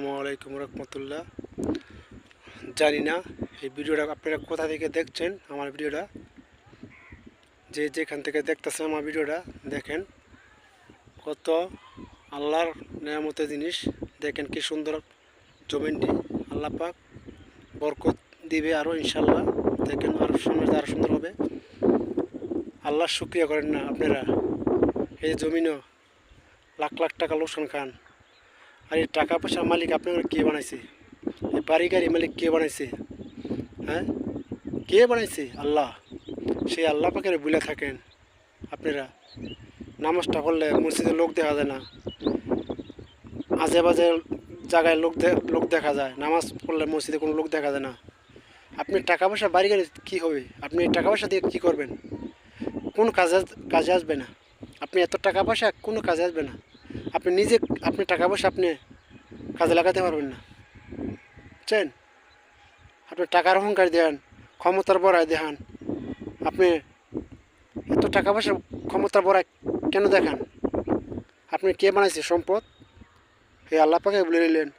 আসসালামু আলাইকুম রহমতুল্লাহ। জানি না এই ভিডিওটা আপনারা কোথা থেকে দেখছেন। আমার ভিডিওটা যে যেখান থেকে দেখতেছেন আমার ভিডিওটা দেখেন, কত আল্লাহর নেয়ামতের জিনিস। দেখেন কি সুন্দর জমিনটি, আল্লাহ পাক বরকত দিবে আরও ইনশাল্লাহ। দেখেন আরও সামনে আরও সুন্দর হবে। আল্লাহর শুকরিয়া করেন না আপনারা? এই জমিনও লাখ লাখ টাকা লোকসান খান, আর এই টাকা পয়সার মালিক আপনারা কে বানাইছে? এই বাড়ি গাড়ি মালিক কে বানাইছে? হ্যাঁ, কে বানাইছে? আল্লাহ। সেই আল্লাহ পাকের ভুলে থাকেন আপনারা। নামাজটা পড়লে মসজিদে লোক দেখা যায় না, আজে বাজে জায়গায় লোক দেখা যায়। নামাজ পড়লে মসজিদে কোনো লোক দেখা যায় না। আপনি টাকা পয়সা বাড়ি গাড়ি কী হবে? আপনি এই টাকা পয়সা দিয়ে কী করবেন? কোনো কাজে আসবে না। আপনি এত টাকা পয়সা কোনো কাজে আসবে না। আপনি নিজে আপনি টাকা পয়সা আপনি কাজে লাগাতে পারবেন না, বুঝছেন? আপনি টাকার অহংকার দেখান, ক্ষমতার বড়াই দেখান। আপনি এত টাকা পয়সা ক্ষমতার বড়াই কেন দেখান? আপনি কে বানাইছে সম্পদ? এই আল্লাহ পাকে বলে নিলেন।